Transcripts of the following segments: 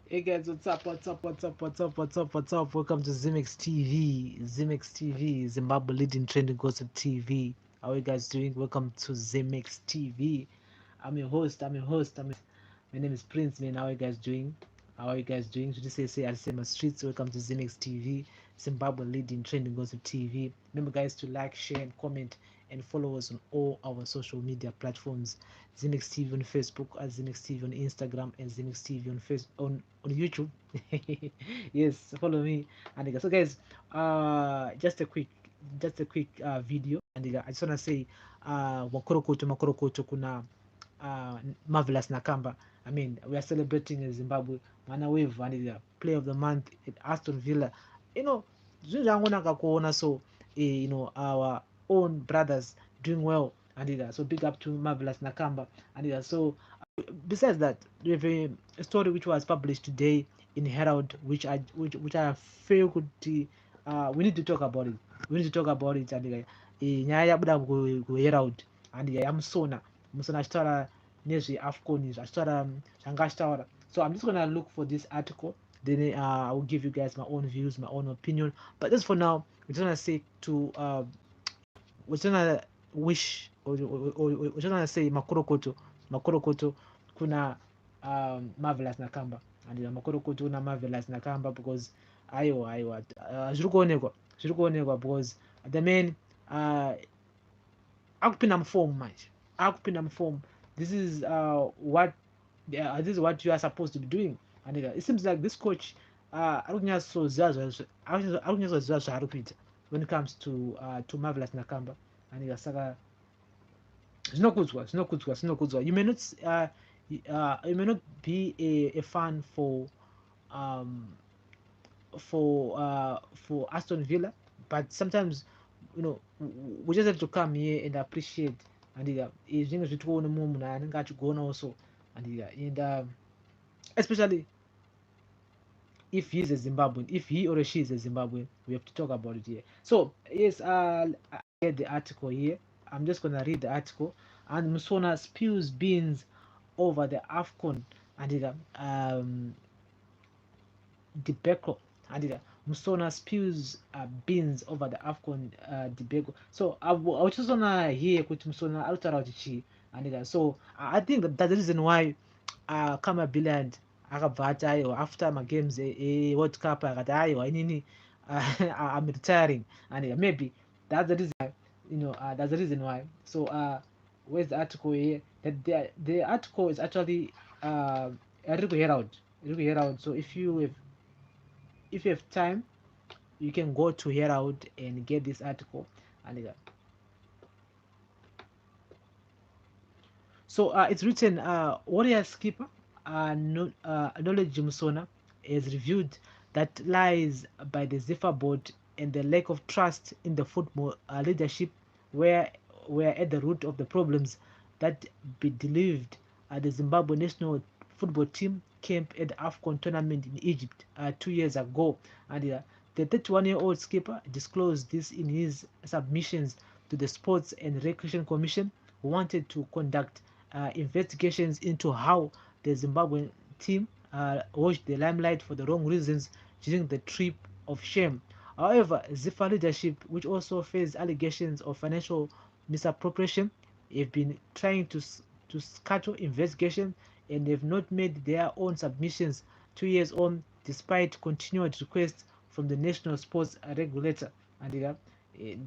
Hey guys, what's up? What's up? What's up? What's up? What's up? What's up? Welcome to XIMEX TV. XIMEX TV, Zimbabwe leading trending gossip TV. How are you guys doing? Welcome to XIMEX TV. I'm your host. My name is Prince, man. How are you guys doing? How are you guys doing? Should you say I say my streets? Welcome to XIMEX TV, Zimbabwe leading trending gossip TV. Remember, guys, to like, share, and comment, and follow us on all our social media platforms. XIMEX TV on Facebook, at XIMEX TV on Instagram, and XIMEX TV on YouTube. Yes, follow me. And so, guys, just a quick video. And I just wanna say, makorokoto kuna marvelous Nakamba. I mean, we are celebrating in Zimbabwe. Mana wave and the player of the month at Aston Villa. You know, zvinjangonaka kuona so our own brothers doing well and so big up to marvelous Nakamba and so besides that we have a story which was published today in Herald which I feel could we need to talk about it. We need to talk about it and nyaya yabuda kuherald and yamusona achitaura nezveafcon achitaura zvanga achitaura. So I'm just gonna look for this article, then I will give you guys my own views, my own opinion. But just for now, we're just gonna say to we're just gonna wish or we're just gonna say makorokoto kuna marvelous Nakamba and makorokoto kuna marvelous Nakamba because aiwa zviri kuonekwa because the man uh, akupinda muform manje akupinda muform. This is what you are supposed to be doing and it seems like this coach ari kunyatsoziva zvaari kuita when it comes to marvelous Nakamba and saka zvinokudzwa. You may not be a fan um for Aston Villa, but sometimes we just have to come here and appreciate and zvinenge zvitikuona mumwe munhu anenge achigona also and especially if he is a Zimbabwean, if he or she is a Zimbabwean, we have to talk about it here. So yes, I get the article here. I'm just gonna read the article. And Musona spews beans over the AFCON and debacle. And Musona spews beans over the AFCON debacle. So I just wanna hear with Musona altaura chi and so I think that's the reason why kama Billard akabva ati aiwa after magames World Cup akati aiwa inini I'm retiring and maybe that's the reason why, that's the reason why. So where's the article here? That the article is actually Riku Herald. So if you have time, you can go to Herald and get this article and so it's written Warrior skipper Knowledge Musona has reviewed that lies by the Zephyr board and the lack of trust in the football leadership were at the root of the problems that be believed the Zimbabwe national football team camp at the AFCON tournament in Egypt 2 years ago. And the 31-year-old skipper disclosed this in his submissions to the Sports and Recreation Commission, who wanted to conduct investigations into how the Zimbabwean team watched the limelight for the wrong reasons during the trip of shame. However, Ziffa leadership, which also faced allegations of financial misappropriation, have been trying to scuttle investigation and have not made their own submissions 2 years on, despite continued requests from the national sports regulator. And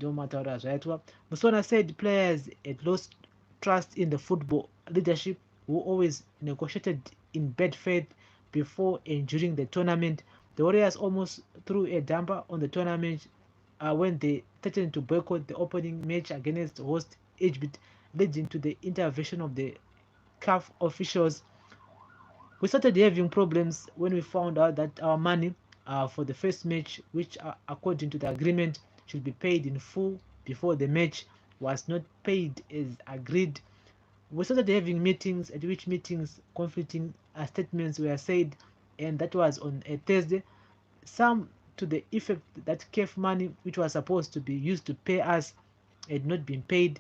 no matter what, Musona said players had lost trust in the football leadership, who always negotiated in bad faith before and during the tournament. The Warriors almost threw a damper on the tournament when they threatened to boycott the opening match against host Egypt, leading to the intervention of the CAF officials. We started having problems when we found out that our money for the first match, which according to the agreement should be paid in full before the match, was not paid as agreed. We started having meetings at which meetings conflicting statements were said, and that was on a Thursday. Some to the effect that CAF money, which was supposed to be used to pay us, had not been paid.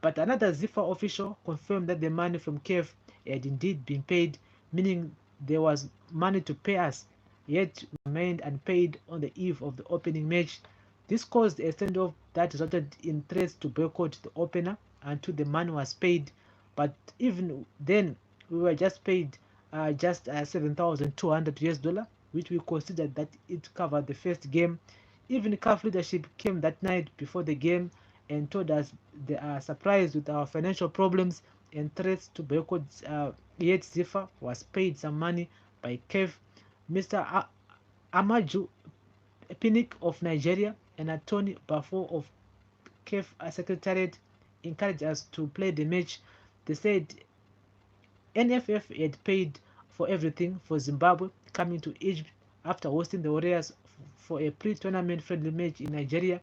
But another Ziffa official confirmed that the money from CAF had indeed been paid, meaning there was money to pay us, yet remained unpaid on the eve of the opening match. This caused a standoff that resulted in threats to boycott the opener until the money was paid. But even then, we were just paid just 7,200 US dollar, which we considered that it covered the first game. Even CAF leadership came that night before the game and told us they are surprised with our financial problems and threats to boycott. Yet Zifa was paid some money by CAF. Mr. Amaju Pinnick of Nigeria and Attorney Bafo of CAF Secretariat encouraged us to play the match. They said NFF had paid for everything for Zimbabwe coming to Egypt after hosting the Warriors for a pre-tournament friendly match in Nigeria.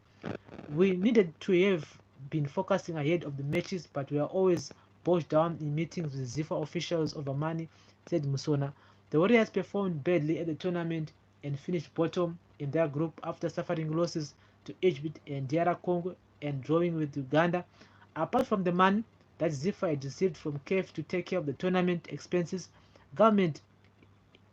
We needed to have been focusing ahead of the matches, but we are always bogged down in meetings with ZIFA officials over money, said Musona. The Warriors performed badly at the tournament and finished bottom in their group after suffering losses to Egypt and DR Congo and drawing with Uganda. Apart from the money that ZIFA had received from CAF to take care of the tournament expenses, government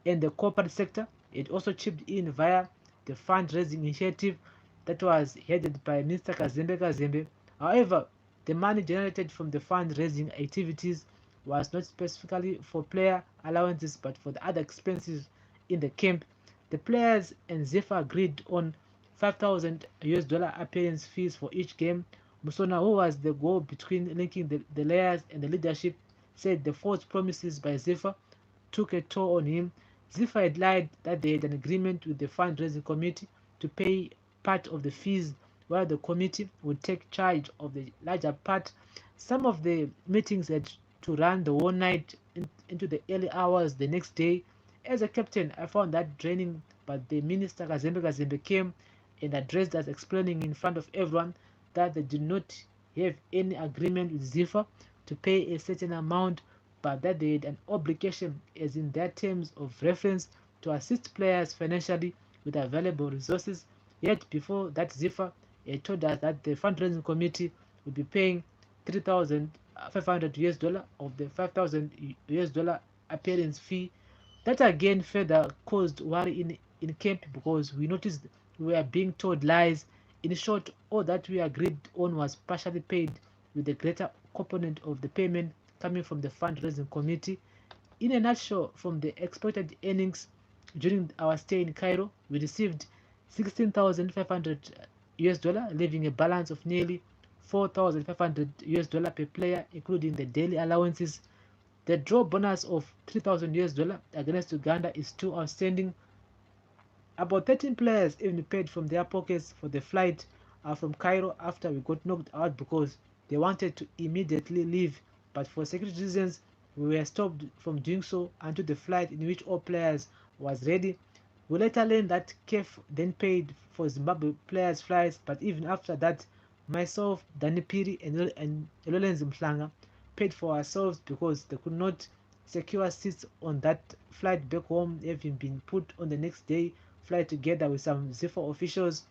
and the corporate sector had also chipped in via the fundraising initiative that was headed by Mr. Kazembe. However, the money generated from the fundraising activities was not specifically for player allowances but for the other expenses in the camp. The players and Zephyr agreed on 5,000 US dollar appearance fees for each game. Musona, who was the go between linking the layers and the leadership, said the false promises by Zephyr took a toll on him. Zephyr had lied that they had an agreement with the fundraising committee to pay part of the fees while the committee would take charge of the larger part. Some of the meetings had to run the whole night into the early hours the next day. As a captain, I found that draining, but the minister Kazembe came and addressed us, explaining in front of everyone that they did not have any agreement with Zephyr to pay a certain amount, but that they had an obligation, as in their terms of reference, to assist players financially with available resources. Yet before that, Zephyr told us that the fundraising committee would be paying 3,500 US dollar of the 5,000 US dollar appearance fee. That again further caused worry in camp because we noticed we were being told lies. In short, all that we agreed on was partially paid, with the greater component of the payment coming from the fundraising committee. In a nutshell, from the expected earnings during our stay in Cairo, we received 16,500 US dollar, leaving a balance of nearly 4,500 US dollar per player, including the daily allowances. The draw bonus of 3,000 US dollar against Uganda is still outstanding. About 13 players even paid from their pockets for the flight from Cairo after we got knocked out because they wanted to immediately leave, but for security reasons we were stopped from doing so until the flight in which all players was ready. We later learned that CAF then paid for Zimbabwe players' flights, but even after that, myself, Danny Piri, and Lorenz Mhlanga paid for ourselves because they could not secure seats on that flight back home, having been put on the next day flight together with some Zephyr officials.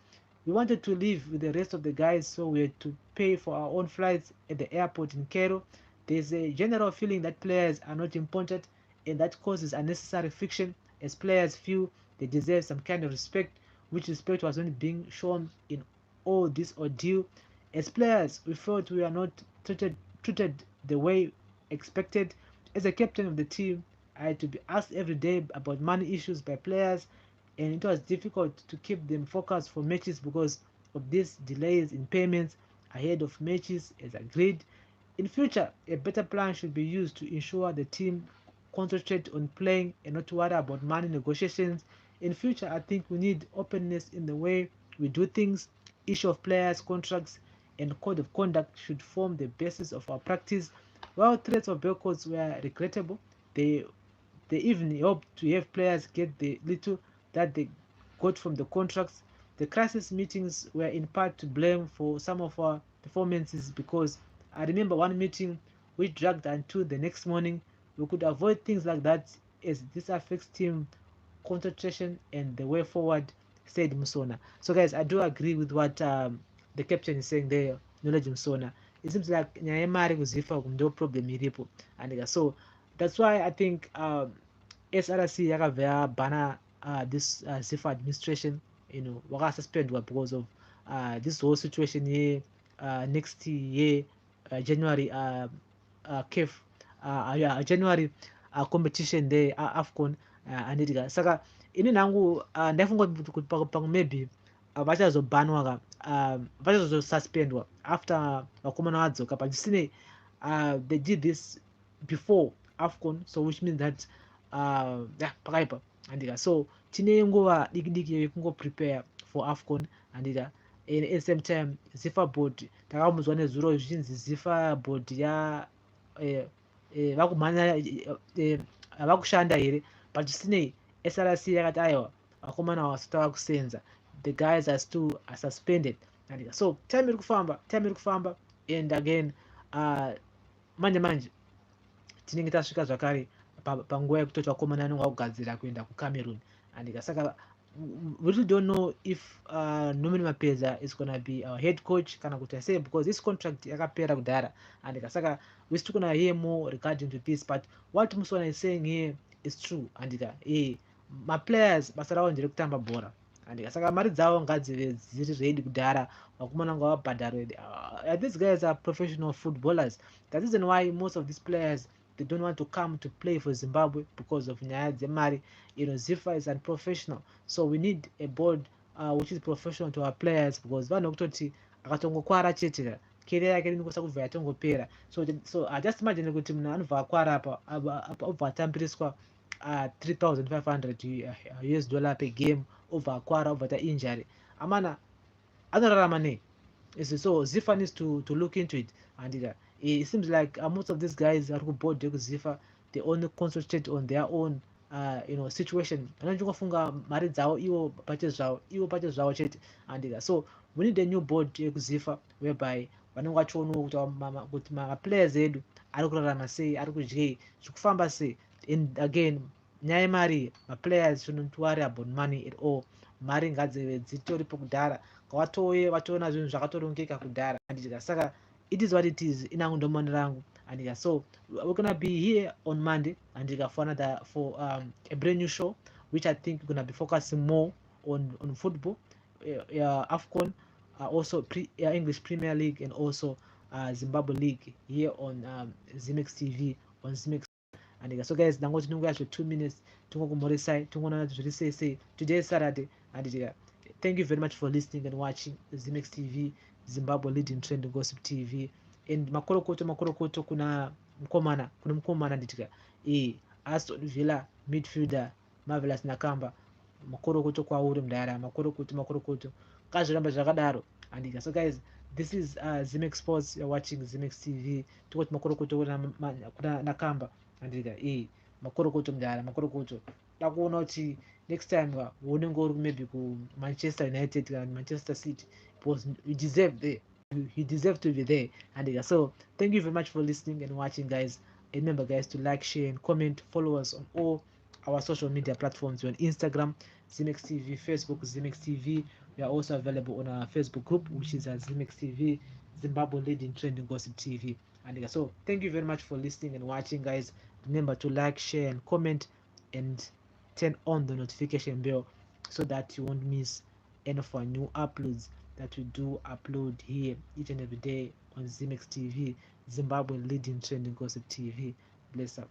We wanted to leave with the rest of the guys, so we had to pay for our own flights at the airport in Cairo. There's a general feeling that players are not important, and that causes unnecessary friction as players feel they deserve some kind of respect, which respect was not being shown in all this ordeal. As players, we felt we are not treated the way expected. As a captain of the team, I had to be asked every day about money issues by players, and it was difficult to keep them focused for matches because of these delays in payments ahead of matches as agreed. In future, a better plan should be used to ensure the team concentrate on playing and not worry about money negotiations. In future, I think we need openness in the way we do things. Issue of players' contracts and code of conduct should form the basis of our practice. While threats of boycotts were regrettable, they they even hoped to have players get the little that they got from the contracts. The crisis meetings were in part to blame for some of our performances because I remember one meeting which dragged until the next morning. We could avoid things like that as this affects team concentration and the way forward, said Musona. So guys, I do agree with what the captain is saying there, Knowledge Musona. It seems like nyaya mari kuzifa ndo problem iripo and so that's why I think SRC yakabva bana this ZIFA administration, wakasuspendwa because of this whole situation here. Next year January CAF January competition there AFCON anditika saka ini nangu ndaifunga kuti pamwe maybe vachazobanwa ka vachazosuspendwa after vakomana vadzoka, but sine they did this before AFCON, so which means that pakaipa andika, so tine nguva diki diki yekungo prepare for AFCON andika. And at the same time ZIFA board takamudzwa nezuro zvichinzi ZIFA board vakumhanya vakushanda here, but sinei SRC yakati aiwa vakomana vasati vakusenza, the guys are still suspended andika. So time iri kufamba and again manje tinenge tasvika zvakare panguva yekutoti vakomana anenge vakugadzira kuenda kuCameroon andika. Saka we really don't know if Nomini Mapeza is gonna be our head coach kana kuti say, because this contract yakapera kudhara andika. Saka we still gonna hear more regarding to this, but what Musona is saying here is true andika. My players basa ravo nderekutamba bhora andika. Saka mari dzavo ngadzive dziri ready kudhara, vakomana ngavabhadharwe. These guys are professional footballers. That is the reason why most of these players, they don't want to come to play for Zimbabwe because of nyaya dzemari. ZIFA is unprofessional, so we need a board which is professional to our players, because vanhu kutoti akatongokwara chete career yake inokosa kubva yatongopera. So just imagine kuti munhu anobva akwara apa obva atambiriswa 3,500 US dollar per game, obva akwara obva ta injury, amana anorarama nei? So ZIFA needs to look into it, and it seems like most of these guys are bored ZIFA, they only concentrate on their own situation. Anongofunga mari dzavo ivo pache zvavo chete andika. So we need a new board yekuZIFA whereby vanenge vachionawo kuti maplayers edu ari kurarama sei, ari kudyei, zvikufamba sei. And again nyaya yemari, maplayers shouldn't worry about money at all. Mari ngadzive dzitoripo kudhara, ngavatowe vatoona zvinhu zvakatorongeka kudhara andika. Saka it is what it is, inangu ndomoni rangu andika. So we're gonna be here on Monday andika for a brand new show, which I think we're gonna be focusing more on football, AFCON, also English Premier League, and also Zimbabwe League here on XIMEXtv on XIMEX andika. So guys, ndangoti tinongoya 2 minutes tingokumoresai tingoona zviri sei. Today is Saturday andika. Thank you very much for listening and watching XIMEXtv, Zimbabwe leading trend gossip TV. And makorokoto kuna mkomana nditika Aston Villa midfielder Marvelous Nakamba, makorokoto kwauri mudara, makorokoto kazviramba zvakadaro andika. So guys, this is XIMEX Sports, you're watching XIMEX TV. Tokoti makorokoto kuna Nakamba andika. Makorokoto mudara, makorokoto takuona kuti next time unenge uri maybe ku Manchester United kana Manchester City, because you deserve to be there andika. So thank you very much for listening and watching, guys. And remember guys to like, share and comment, follow us on all our social media platforms. We're on Instagram XIMEXtv, Facebook XIMEXtv. We are also available on our Facebook group, which is XIMEXtv, Zimbabwe leading trending gossip TV andika. So thank you very much for listening and watching, guys. Remember to like, share and comment, and turn on the notification bell so that you won't miss any of our new uploads that we do upload here each and every day on XIMEXtv, Zimbabwe leading trending gossip TV. Bless up.